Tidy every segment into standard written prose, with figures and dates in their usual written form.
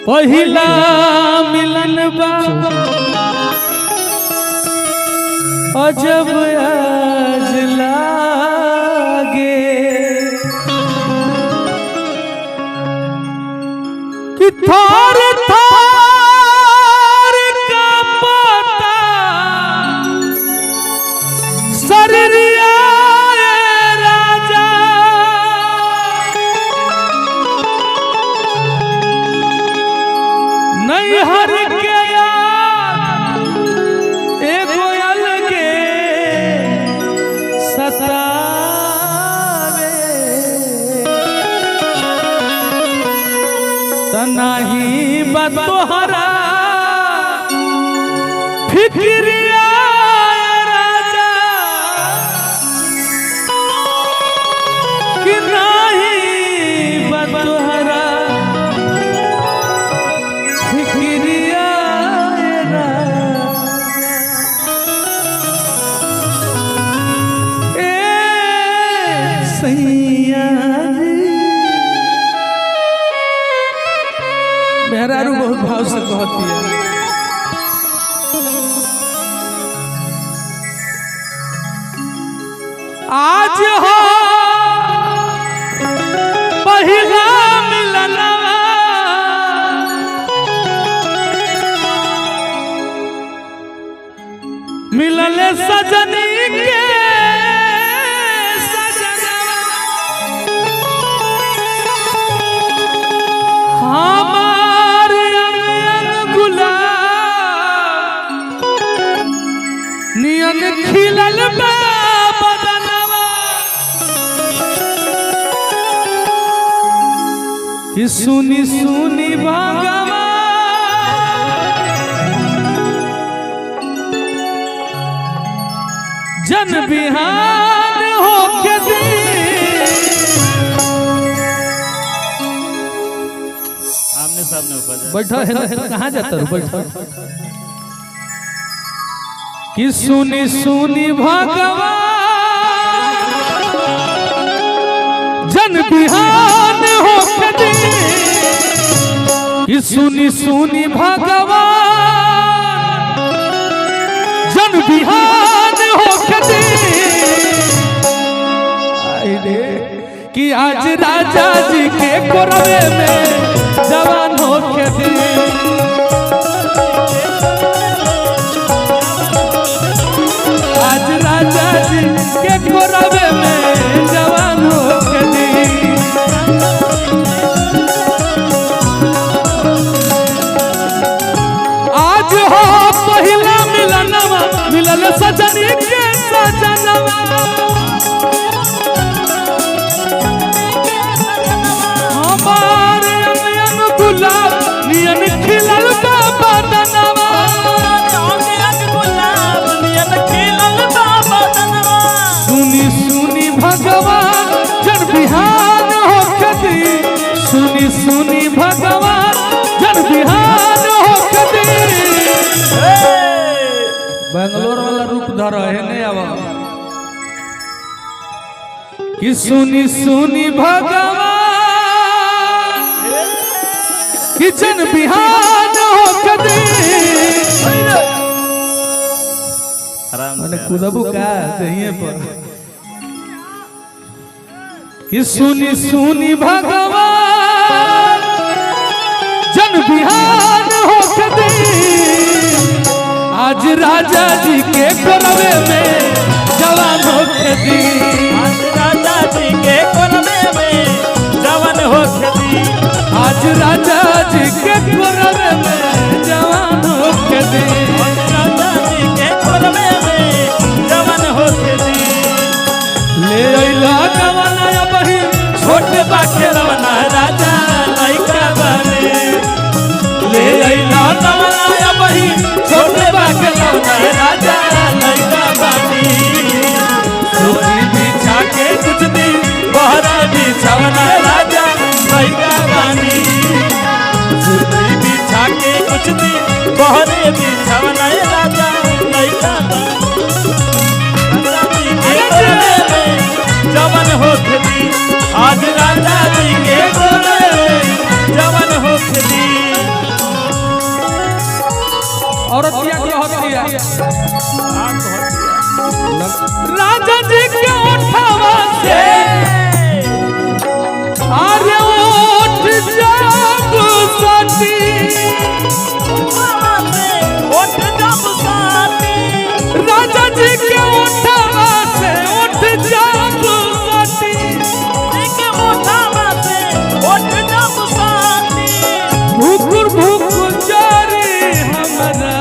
पहिला मिलन बा अजब आज लागे कि थार थार का पता शरीरिया राजा नहीं हर के एगो अलगे सतावे तनाही बतोहरा फिक्रिया राजा कि नहीं बतोहरा फिक्रिया मेहरारू बहुत भाव से कहती है आज हो पहिला मिलनवा मिलले सजनी के नियन खिलल बा बदनवा कि सुनी सुनी भगवा जन बिहान होके दी आमने सामने ऊपर बैठा है कहाँ जाता है बैठा कि सुनी सुनी भगवान जन बिहान हो कदी कि सुनी सुनी भगवान जन बिहान हो कदी कि आज राजा जी के कोरवे में जवान हो कदी राजा जी के कोरवे में जवान हो कदी आज हो पहिला मिलनवा मिलन सजनी के सजनवा हमारे अनयन गुलाब नियन खिलल बा बदनवा सुनी सुनी भगवान जन बिहान हो कदी सुनी सुनी भगवान जन बिहान हो कदी बेंगलोर वाला रूप धर है नहीं आवा कि सुनी सुनी भगवान कि जन बिहान हो कदी मैंने खुदबू का दहिए पर कि सुनी सुनी भगवान जन बिहान हो कदी आज राजा जी के कोरवे में जवान हो कदी आज राजा जी के कोरवे में जवान हो कदी आज राजा जी के कोरवे में जवान हो कदी राजा जी के कोरवे में जवान हो कदी ले अइला गवना बही छोटे बाके रवना राजा लइका बने ले अइला गवना बही छोटे बाके रवना राजा लइका बने सोनी बिछा के कुछ दिन बहरा बिछावना राजा लइका बने सोनी बिछा के कुछ दिन बहरे बिछावना राजा लइका बने जवान हो कदी आज राजा जी के कोरवे में जवान हो कदी। औरत क्या कहती है राजा जी के उठावा से अरे उठ जब सती राजा जी के उठावा से उठ जब सती भूकुर भूकुर जारी हमारा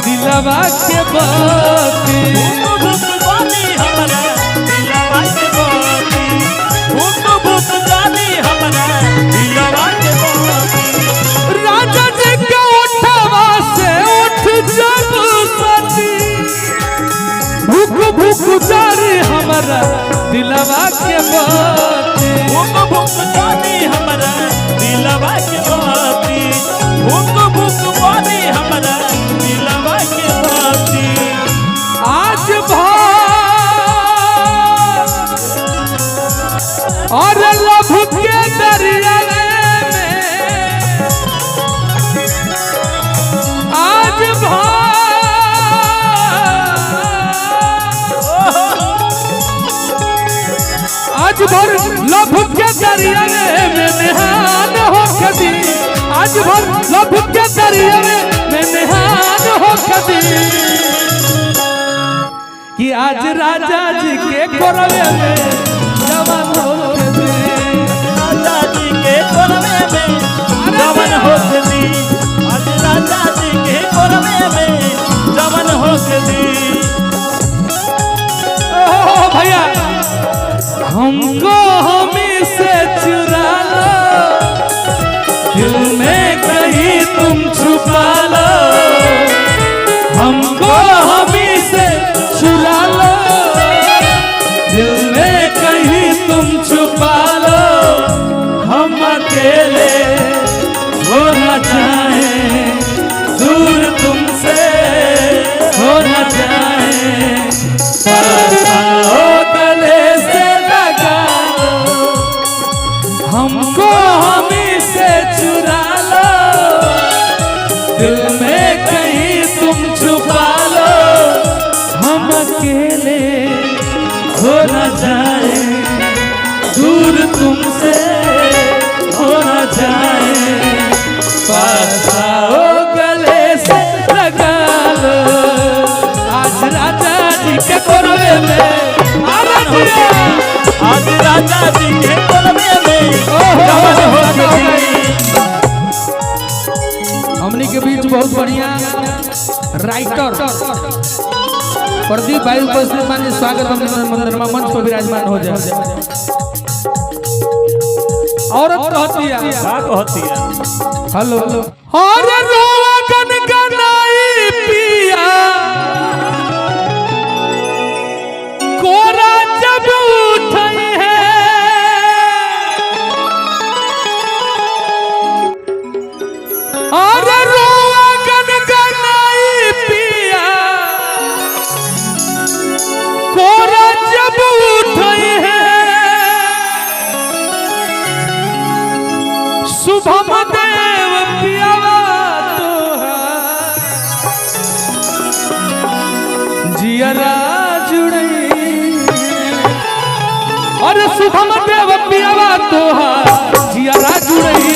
दिलवा के बाती राजा जी के उठावा से उठ जब सती भूख भूख जारी हमारा दिलवा के बाती आज और लभ के दरिया में आज आज भर लभ के दरिया में निहान हो कदी आज भर लभ के दरिया में निहान हो कदी कि आज राजा जी के कोरवे में जवान हो कदी राजा जी के कोरवे में जवान हो कदी आज राजा जी के कोरवे में जवान हो कदी ओ भैया हमको हमी से चुरा लो दिल में कहीं तुम छुपा लो हमको हमी से चुरा लो दिल में कहीं तुम छुपा लो हम अकेले होना चाहें दूर तुमसे होना चाहें गले से लगा लो हमको हमी से चुरा लो दिल में कहीं तुम छुपा लो हम अकेले हो न जाए दूर तुमसे हो न जाए पास आओ गले से लगा लो आज राजा जी के कोरवे में आज राजा जी के कोरवे में जवान हो कदी हमनी के बीच बहुत बढ़िया राइटर प्रदीप भाई उपस्थित माननीय स्वागत मंदिर में मंच पर विराजमान हो जाए औरत कहती है हेलो और रोवा गनगनाई पिया कोरा जब उठई है और रोवा गनगनाई पिया कोरा जब उठई है शुभम देव पियावा तोहार जियरा जुड़ई और शुभम देव पियावा तोहार जियरा जुड़ई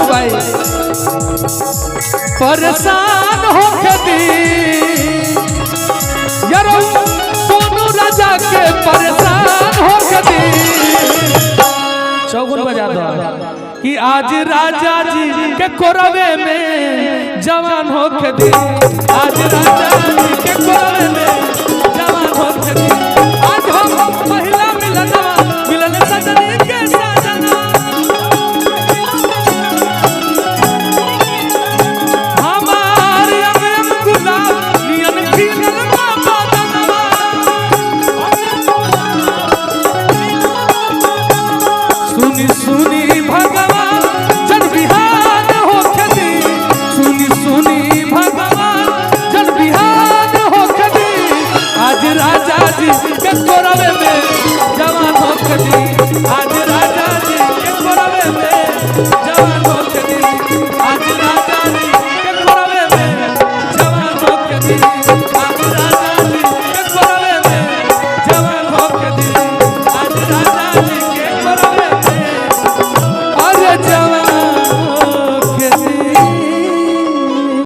भाई परेशान हो कदी यार सोनू राजा के परेशान हो कदी चौगुन बजा दो कि आज राजा जी के कोरवे में जवान हो कदी आज राजा जी के कोरवे में जवान हो कदी आज हम महिला मिलन सजनी के साजना दी